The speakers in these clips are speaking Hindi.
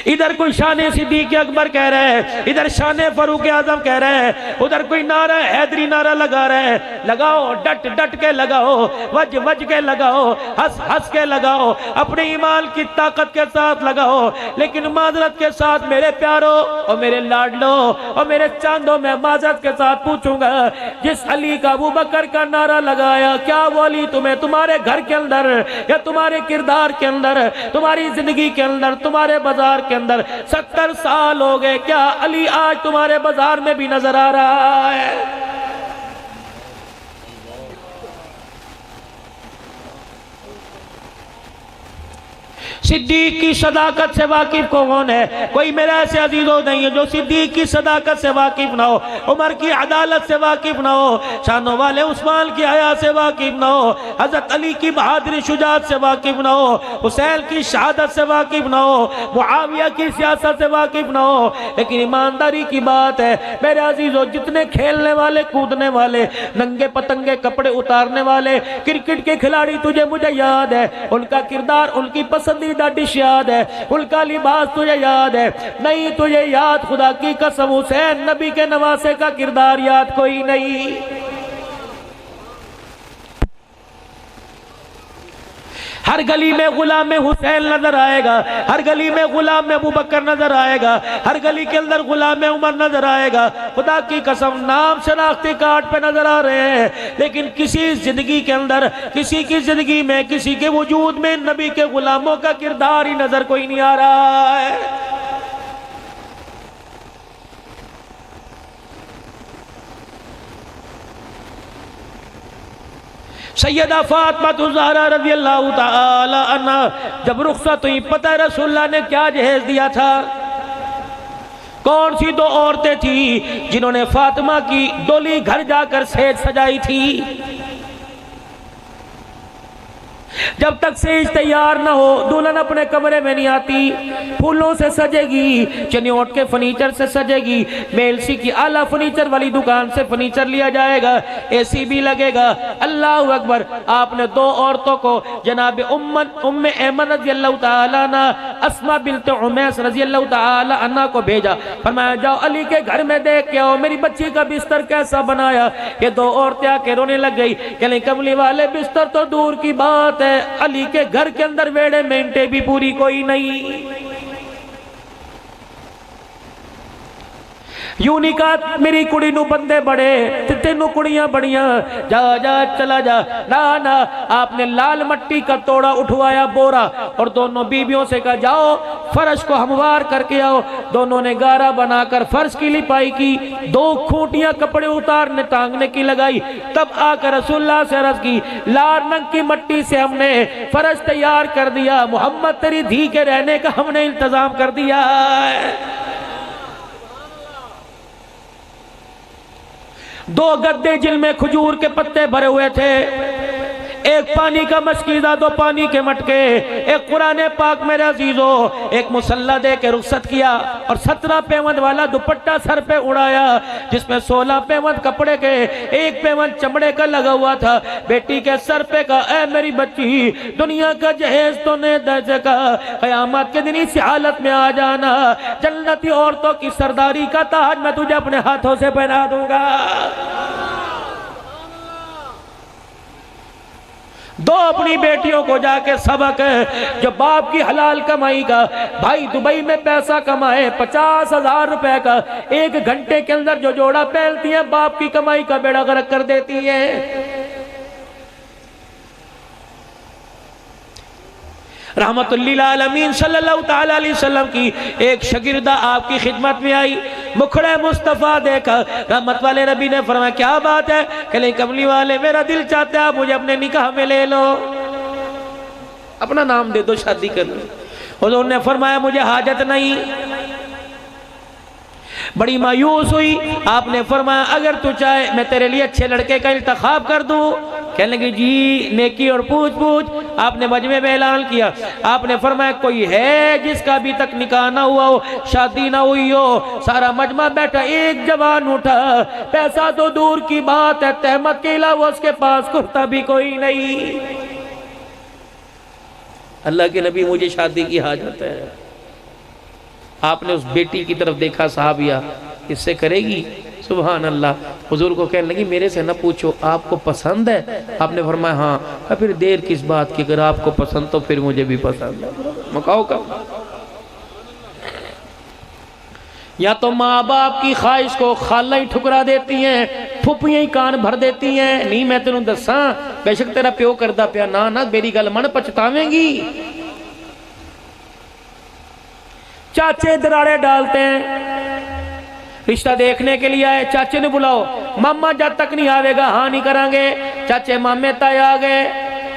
इधर कोई शान सिद्दीक अकबर कह रहा है, इधर शान फारूक आजम कह रहा है, उधर कोई नारा हैदरी नारा लगा रहा है। लगाओ, डट डट के लगाओ, वज वज के लगाओ, हंस हंस के लगाओ, अपने ईमान की ताकत के साथ लगाओ। लेकिन माजरत के साथ मेरे प्यारो और मेरे लाडलो और मेरे चांदो, मैं माजरत के साथ पूछूंगा, जिस अली का अबू बकर का नारा लगाया, क्या वो अली तुम्हें तुम्हारे घर के अंदर या तुम्हारे किरदार के अंदर, तुम्हारी जिंदगी के अंदर, तुम्हारे बाजार के अंदर 70 साल हो गए, क्या अली आज तुम्हारे बाजार में भी नजर आ रहा है? सिद्दीक की सदाकत से वाकिफ कौन है? कोई मेरा ऐसे अजीजों नहीं है जो सिद्दीक की सदाकत से वाकिफ ना हो, उमर की अदालत से वाकिफ ना हो, शानों वाले उस्मान की हया से वाकिफ ना हो, हजरत अली की बहादुरी शुजात से वाकिफ ना हो, हुसैन की शहादत से वाकिफ ना हो, मुआविया की सियासत से वाकिफ ना हो। लेकिन ईमानदारी की बात है मेरे अजीजों, जितने खेलने वाले, कूदने वाले, नंगे पतंगे कपड़े उतारने वाले क्रिकेट के खिलाड़ी तुझे मुझे याद है, उनका किरदार, उनकी पसंदीदा डिश याद है, उनका लिबास तुझे याद है? नहीं तुझे याद, खुदा की कसम, हुसैन नबी के नवासे का किरदार याद कोई नहीं। हर गली में गुलाम में हुसैन नजर आएगा, हर गली में गुलाम में अबू बकर नजर आएगा, हर गली के अंदर गुलाम में उमर नजर आएगा। खुदा की कसम नाम शनाख्ती कार्ड पे नजर आ रहे हैं, लेकिन किसी जिंदगी के अंदर, किसी की जिंदगी में, किसी के वजूद में नबी के गुलामों का किरदार ही नजर कोई नहीं आ रहा है। सैयदा फातिमा ज़हरा रज़ी अल्लाह ताला अन्हा जब रुखसत हुई, पता है रसूलुल्लाह ने क्या जहेज दिया था? कौन सी दो औरतें थी जिन्होंने फातिमा की डोली घर जाकर सेज सजाई थी? जब तक सेज तैयार ना हो दुल्हन अपने कमरे में नहीं आती। फूलों से सजेगी, चनियोट के फर्नीचर से सजेगी, मेलसी की आला फर्नीचर वाली दुकान से फर्नीचर लिया जाएगा, एसी भी लगेगा। अल्लाह अकबर। आपने दो औरतों को जनाब उम्मे ऐमन रज़ी अल्लाह ताला अन्हा, अस्मा बिन्त उमैस रज़ी अल्लाह ताला अन्हा को भेजा, फरमाया जाओ अली के घर में देख के आओ मेरी बच्ची का बिस्तर कैसा बनाया। ये दो औरतें आके रोने लग गई, कहने कमली वाले बिस्तर तो दूर की बात है, अली के घर के अंदर वेड़े मेंटे भी पूरी कोई नहीं। यूं नहीं कहा मेरी कुड़ी नू बंदे बड़े ते तेनू कुड़ियां बड़ियां, जा जा चला जा, ना ना। आपने लाल मट्टी का तोड़ा उठवाया बोरा और दोनों बीवियों से कहा जाओ फर्श को हमवार करके आओ। दोनों ने गारा बनाकर फर्श की लिपाई की, दो खूंटियां कपड़े उतारने टांगने की लगाई। तब आकर रसूलुल्लाह से अर्ज की, लाल रंग की मट्टी से हमने फर्श तैयार कर दिया, मोहम्मद तेरी धी के रहने का हमने इंतजाम कर दिया है। दो गद्दे जिनमें खजूर के पत्ते भरे हुए थे, एक पानी का मशकीदा, दो पानी के मटके, एक कुरान पाक मेरे अजीजों, एक मुसल्ला दे के रुखसत किया और 17 पेवंद वाला दुपट्टा सर पे उड़ाया, जिसमें 16 पेवंद कपड़े के, एक पेवंद चमड़े का लगा हुआ था। बेटी के सर पे का, ऐ मेरी बच्ची दुनिया का जहेज तो ने दे सका, कयामत के दिन इस हालत में आ जाना, जन्नती औरतों की सरदारी का ताज मैं तुझे अपने हाथों से पहना दूंगा। दो अपनी बेटियों को जाके सबक, जो बाप की हलाल कमाई का, भाई दुबई में पैसा कमाए 50,000 रुपए का, एक घंटे के अंदर जो जोड़ा पहनती है बाप की कमाई का बेड़ा गर्क कर देती है। रहमतुल्लिल आलमीन सल्लल्लाहु ताला अलैहि वसल्लम की एक शागिर्दा आपकी खिदमत में आई, मुखड़े मुस्तफ़ा देखा, रहमत वाले नबी ने फरमाया क्या बात है? कहले कमली वाले मेरा दिल चाहता है आप मुझे अपने निकाह में ले लो, अपना नाम दे दो, शादी कर लो। हुज़ूर ने फरमाया मुझे हाजत नहीं। बड़ी मायूस हुई। आपने फरमाया अगर तू चाहे मैं तेरे लिए अच्छे लड़के का इंतखाब कर दूं। कहने लगी जी नेकी और पूछ पूछ। आपने मजमे में ऐलान किया, आपने फरमाया कोई है जिसका अभी तक निकाह ना हुआ हो, शादी ना हुई हो? सारा मजमा बैठा, एक जवान उठा, पैसा तो दूर की बात है, तहमत के अलावा उसके पास कुर्ता भी कोई नहीं। अल्लाह के नबी मुझे शादी की हाजत है। आपने उस बेटी की तरफ देखा, सहाबिया इससे करेगी? सुभान अल्लाह। हुजूर को कहने लगी मेरे से न पूछो, आपको पसंद है? आपने फरमाया हाँ। फिर देर किस बात की, अगर आपको पसंद तो फिर मुझे भी पसंद है। मकाओ कब? या तो माँ बाप की ख्वाहिश को खाला ही ठुकरा देती हैं, फुफियां ही कान भर देती हैं। नहीं मैं तेनू दसा, बेशक तेरा प्यो करदा पिया, ना ना मेरी गल मन, पछतावेंगी। चाचे दरारे डालते हैं, रिश्ता देखने के लिए आए, चाचे ने बुलाओ, मामा जब तक नहीं आवेगा हाँ नहीं करांगे। चाचे मामे ताए आ गए,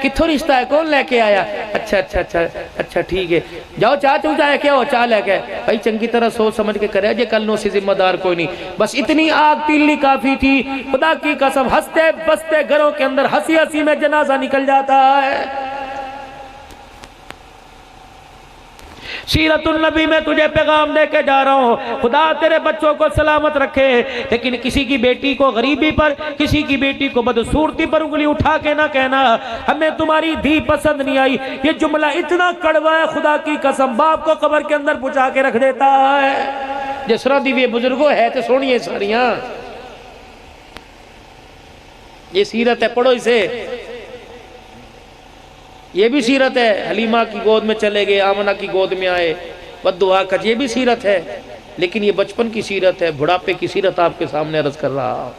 किथों रिश्ता है, कौन लेके आया? अच्छा अच्छा अच्छा अच्छा ठीक है, जाओ चाह चू जाए, क्या हो चाह लेके? भाई चंगी तरह सोच समझ के करे, जे कल नो से जिम्मेदार कोई नहीं। बस इतनी आग पीली काफी थी। खुदा की कसम हंसते बसते घरों के अंदर हंसी हंसी में जनाजा निकल जाता है। सीरतुल नबी में तुझे पैगाम दे के जा रहा हूँ, खुदा तेरे बच्चों को सलामत रखे। लेकिन किसी की बेटी को गरीबी पर, किसी की बेटी को बदसूरती पर उंगली उठा के ना कहना हमें तुम्हारी धी पसंद नहीं आई। ये जुमला इतना कड़वा है, खुदा की कसम बाप को कब्र के अंदर पहुंचा के रख देता है। जिसरा दिव्य बुजुर्गो है तो सोनिए सारियां, ये सीरत है, पढ़ो इसे। ये भी सीरत है, हलीमा की गोद में चले गए, आमना की गोद में आए, बद्दुआ कर, ये भी सीरत है। लेकिन ये बचपन की सीरत है, बुढ़ापे की सीरत आपके सामने अर्ज कर रहा।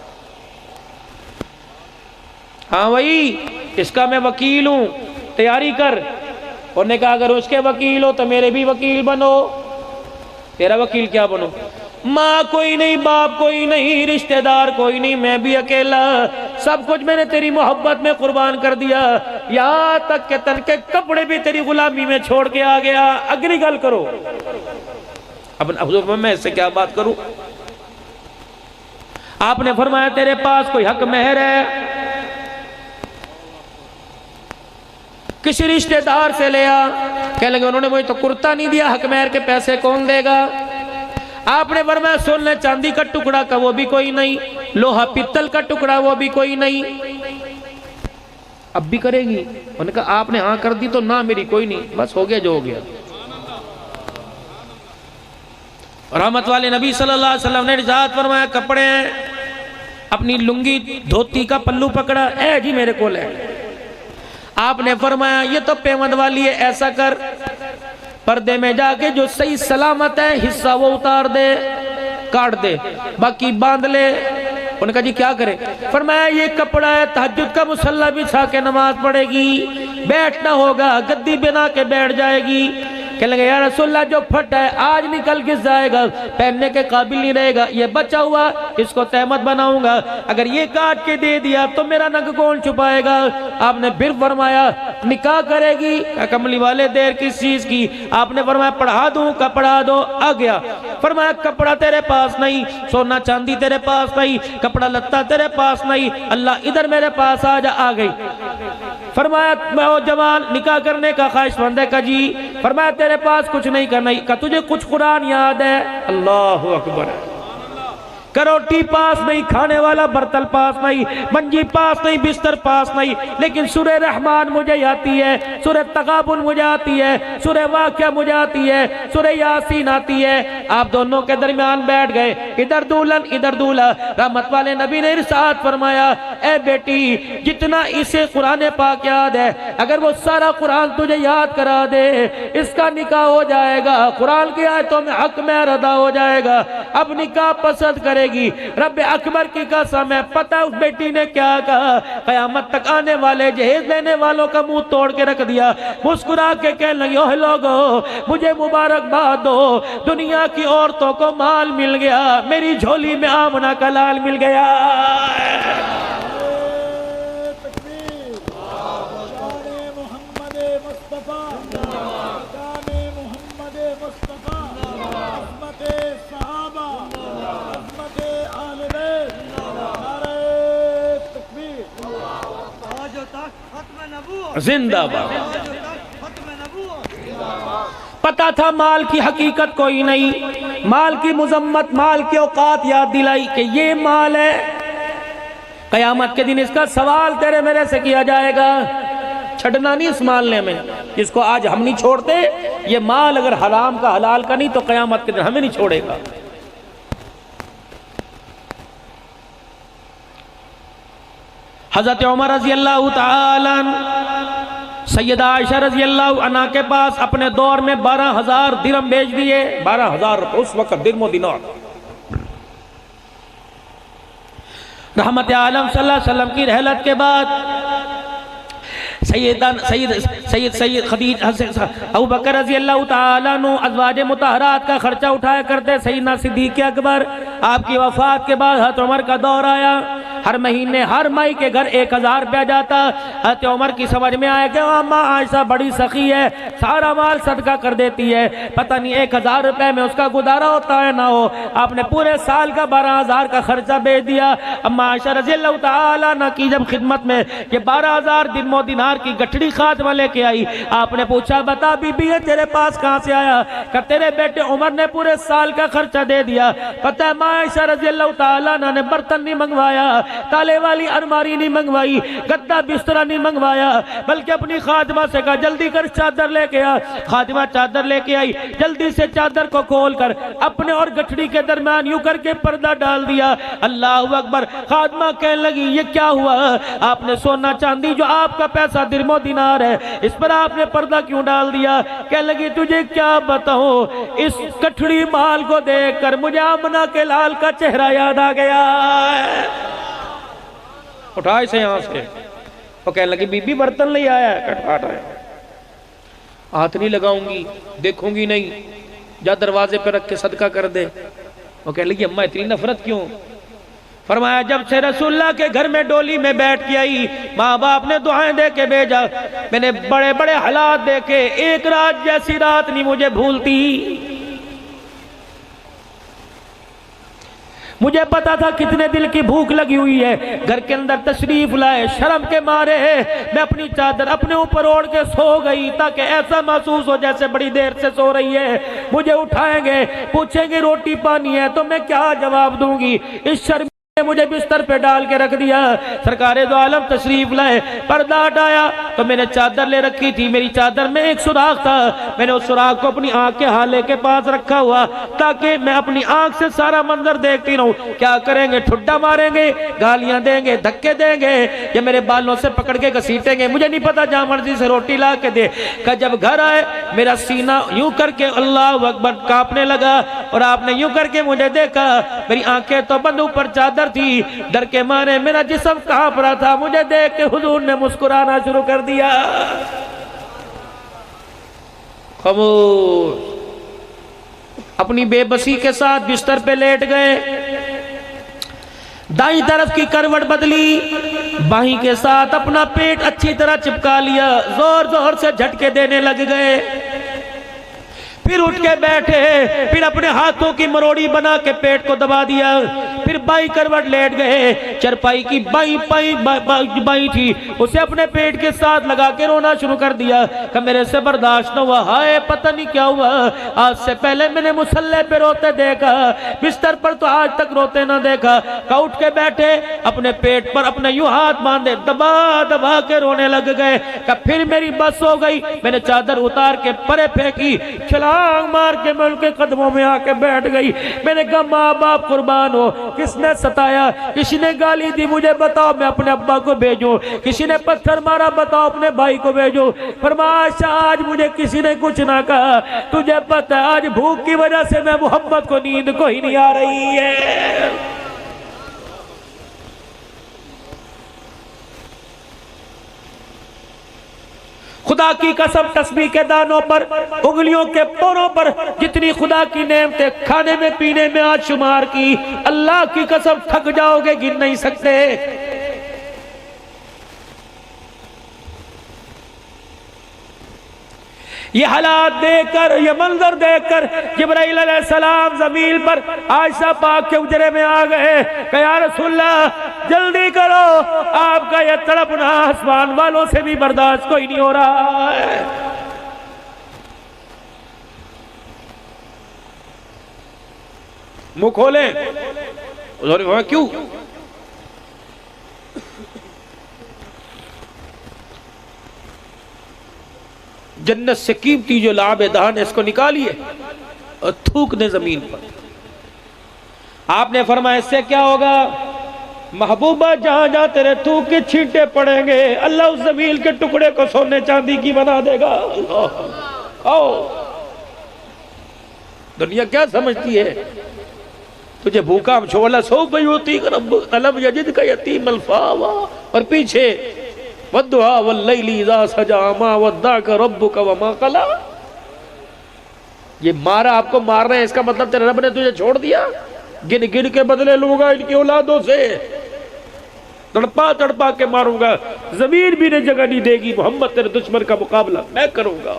हाँ भाई इसका मैं वकील हूं, तैयारी कर। उन्होंने कहा अगर उसके वकील हो तो मेरे भी वकील बनो। तेरा वकील क्या बनो? माँ कोई नहीं, बाप कोई नहीं, रिश्तेदार कोई नहीं, मैं भी अकेला, सब कुछ मैंने तेरी मोहब्बत में कुर्बान कर दिया, यहाँ तक के तन के कपड़े भी तेरी गुलामी में छोड़ के आ गया। अगली गल करो। अब मैं इससे क्या बात करूं? आपने फरमाया तेरे पास कोई हक मेहर है, किसी रिश्तेदार से ले आ। कह लगे उन्होंने मुझे तो कुर्ता नहीं दिया, हक मेहर के पैसे कौन देगा? आपने फरमाया सोने चांदी का टुकड़ा का वो भी कोई नहीं, लोहा पित्तल का टुकड़ा वो भी कोई नहीं। अब भी करेगी? उन्होंने कहा आपने हाँ कर दी तो ना मेरी कोई नहीं, बस हो गया जो हो गया। रहमत वाले नबी सल्लल्लाहु अलैहि वसल्लम ने इरशाद फरमाया कपड़े हैं, अपनी लुंगी धोती का पल्लू पकड़ा, ए जी मेरे को ले। आपने फरमाया ये तो पेमंद वाली है, ऐसा कर पर्दे में जाके जो सही सलामत है हिस्सा वो उतार दे, काट दे, बाकी बांध ले। उन्होंने कहा जी क्या करे? फरमाया ये कपड़ा है, तहज्जुद का मुसल्ला बिछा के नमाज पढ़ेगी, बैठना होगा, गद्दी बना के बैठ जाएगी। कहने लगे या रसूलल्लाह जो फटा है आज निकल के जाएगा, पहनने के काबिल नहीं रहेगा, ये बचा हुआ इसको तहमत बनाऊंगा, अगर ये काट के दे दिया तो मेरा नग कौन छुपाएगा? आपने फिर फरमाया निकाह करेगी? कमली वाले देर किस चीज की? आपने फरमाया पढ़ा दूं का पढ़ा दो। आ गया। फरमाया कपड़ा तेरे पास नहीं, सोना चांदी तेरे पास नहीं, कपड़ा लत्ता तेरे पास नहीं, अल्लाह इधर मेरे पास आ जा। आ गई। फरमाया मैं वो जवान निकाह करने का ख्वाहिशमंद है का जी। फरमाया तेरे पास कुछ नहीं करना, का तुझे कुछ कुरान याद है? अल्लाहु अकबर। करोटी पास नहीं, खाने वाला बर्तन पास नहीं, मंजी पास नहीं, बिस्तर पास नहीं, लेकिन सूरह रहमान मुझे आती है, सूरह तगाबुन मुझे आती है, सूरह वाक़िया मुझे आती है, सूरह यासीन आती है। आप दोनों के दरमियान बैठ गए, इधर दुल्हन इधर दूल्हा। रहमत वाले नबी ने इरशाद फरमाया ए बेटी जितना इसे कुरान पाक याद है, अगर वो सारा कुरान तुझे याद करा दे इसका निकाह हो जाएगा, कुरान की आयतों में हक में अदा हो जाएगा। अब निकाह पसंद करे रब अकबर की कसम है, पता उस बेटी ने क्या कहा? कयामत तक आने वाले जहेज लेने वालों का मुंह तोड़ के रख दिया। मुस्कुरा के कहने लगी ओह लोगों मुझे मुबारकबाद दो, दुनिया की औरतों को माल मिल गया, मेरी झोली में आमना का लाल मिल गया। जिंदाबाद। पता था माल की हकीकत कोई नहीं, माल की मुजम्मत, माल की औकात याद दिलाई कि ये माल है, कयामत के दिन इसका सवाल तेरे मेरे से किया जाएगा। छड़ना नहीं इस मालने में, जिसको आज हम नहीं छोड़ते ये माल अगर हराम का हलाल का नहीं तो क़यामत के दिन हमें नहीं छोड़ेगा। हज़रत उमर रज़ी अल्लाह तआला सैयदा आयशा रज़ी अल्लाह अन्हा के पास अपने दौर में 12,000 दिरहम बेच दिए। 12,000 उस वक्त दिरहम दिनार। रहमत आलम सल्लल्लाहु अलैहि वसल्लम की रहलत के बाद सैयद अबू बकर रज़ी अल्लाह तआला अन्हु अज़वाज मुतहरात का खर्चा उठाया करते। सैयदना सिद्दीक़ अकबर आपकी वफ़ात के बाद हज़रत उमर का दौर आया। हर महीने हर माई के घर 1,000 रुपया जाता। हज़रत उमर की समझ में आया कि अम्मा आयशा बड़ी सखी है, सारा माल सदका कर देती है, पता नहीं 1,000 रुपये में उसका गुजारा होता है ना हो। आपने पूरे साल का 12,000 का खर्चा भेज दिया। अम्मा आयशा रज़ी अल्लाह तआला अन्हा की जब खिदमत में ये 12,000 दिरहम दिनार की गठड़ी खातमा लेके आई, आपने पूछा बता बीबी ये तेरे पास कहाँ से आया? कि तेरे बेटे उमर ने पूरे साल का खर्चा दे दिया। पता है अम्मा आयशा रज़ी अल्लाह तआला अन्हा ने बर्तन नहीं मंगवाया, ताले वाली अलमारी नहीं मंगवाई, गद्दा बिस्तरा नहीं मंगवाया, बल्कि अपनी खातिमा से कहा जल्दी कर चादर लेके आ। खातिमा चादर लेके आई, जल्दी से चादर को खोल कर अपने और गठड़ी के दरमियान यूं करके पर्दा डाल दिया। अल्लाह अकबर। खातिमा कहने लगी ये क्या हुआ? आपने सोना चांदी जो आपका पैसा दिरहम दिनार है इस पर आपने पर्दा क्यों डाल दिया? कहने लगी तुझे क्या बताऊं, इस गठड़ी माल को देख कर मुझे आमना के लाल का चेहरा याद आ गया। उठा इसे यहां से। वो कहने लगी बीबी बर्तन ले आया है? कटकाट है, हाथ नहीं लगाऊंगी, देखूंगी नहीं, जा दरवाजे पे रख के सदका कर दे। वो कहने लगी अम्मा इतनी नफरत क्यों? फरमाया जब से रसूलुल्लाह के घर में डोली में बैठ के आई, माँ बाप ने दुआएं दे के भेजा, मैंने बड़े बड़े हालात देखे, एक रात जैसी रात नहीं मुझे भूलती। मुझे पता था कितने दिल की भूख लगी हुई है। घर के अंदर तशरीफ लाए, शर्म के मारे मैं अपनी चादर अपने ऊपर ओढ़ के सो गई ताकि ऐसा महसूस हो जैसे बड़ी देर से सो रही है। मुझे उठाएंगे, पूछेंगे रोटी पानी है तो मैं क्या जवाब दूंगी? इस शर्म मुझे बिस्तर पे डाल के रख दिया। सरकारे दो आलम तशरीफ लाए, पर्दा हटाया तो मैंने चादर ले रखी थी, मेरी चादर में एक सुराख था, मैंने उस सुराख को अपनी आंख के हाले के पास रखा हुआ ताकि मैं अपनी आंख से सारा मंजर देखती रहूं। क्या करेंगे? ठुड्डा मारेंगे, गालियां देंगे, धक्के देंगे या मेरे बालों से पकड़ के घसीटेंगे, मुझे नहीं पता, जहां मर्जी से रोटी ला के दे। का जब घर आए मेरा सीना यूं करके अल्लाह अकबर कांपने लगा और आपने यूं करके मुझे देखा, मेरी आंखें तो बंद, ऊपर चादर थी, डर के मारे मेरा जिस्म कांप रहा था। मुझे देख के हुजूर ने मुस्कुराना शुरू कर दिया। खामोश। अपनी बेबसी के साथ बिस्तर पे लेट गए, दाईं तरफ की करवट बदली, बाहीं के साथ अपना पेट अच्छी तरह चिपका लिया, जोर जोर से झटके देने लग गए, फिर उठ के बैठे, फिर अपने हाथों की मरोड़ी बना के पेट को दबा दिया, फिर बाई करवट लेट गए, चरपाई की बाई थी उसे अपने पेट के साथ लगा के रोना शुरू कर दिया कि मेरे से बर्दाश्त न हुआ, हाय पता नहीं क्या हुआ, आज से पहले मैंने मुसल्ले पे रोते देखा, बिस्तर पर तो आज तक रोते ना देखा। का उठ के बैठे, अपने पेट पर अपने यूं हाथ बांधे, दबा दबा के रोने लग गए। का फिर मेरी बस हो गई, मैंने चादर उतार के परे फेंकी, छलांग मार के मैं उनके कदमों में आके बैठ गई। मैंने कहा माँ बाप कुर्बान हो, किसने सताया, किसी ने गाली दी, मुझे बताओ मैं अपने अब्बा को भेजूं, किसी ने पत्थर मारा, बताओ अपने भाई को भेजो। फरमाया आज मुझे किसी ने कुछ ना कहा, तुझे पता है आज भूख की वजह से मैं मोहम्मद को नींद को ही नहीं आ रही है। खुदा की कसम तस्बीह के दानों पर, उंगलियों के पोरों पर जितनी खुदा की नेमतें खाने में पीने में आज शुमार की, अल्लाह की कसम थक जाओगे, गिन नहीं सकते। ये हालात देखकर, ये मंजर देखकर जिब्राइल अलैहिस्सलाम जमीन पर आयशा पाक के उजरे में आ गए कि या रसूलल्लाह जल्दी करो, आपका ये तड़पना आसमान वालों से भी बर्दाश्त कोई नहीं हो रहा है। मुंह खोले, क्यों? जन्नत से कीमती जो लाभ दहन है इसको निकालिए और थूक दे जमीन पर। आपने फरमाया इससे क्या होगा? महबूबा जहां जहां तेरे थूक के छींटे पड़ेंगे अल्लाह उस जमीन के टुकड़े को सोने चांदी की बना देगा। आओ, दुनिया क्या समझती है तुझे भूखा छोला सो गई होती अलम यजिद का यतीम अल्फावा, और पीछे वद्दुहा वल्लैली इज़ा सजा मा वद्दाका रब्बुका वमा कला। ये मारा, आपको मार रहे हैं, इसका मतलब तेरे रब ने तुझे छोड़ दिया? गिन गिन के बदले लूंगा इनकी औलादों से, तड़पा तड़पा के मारूंगा, जमीन भी ने जगह नहीं देगी। मोहम्मद तेरे दुश्मन का मुकाबला मैं करूंगा।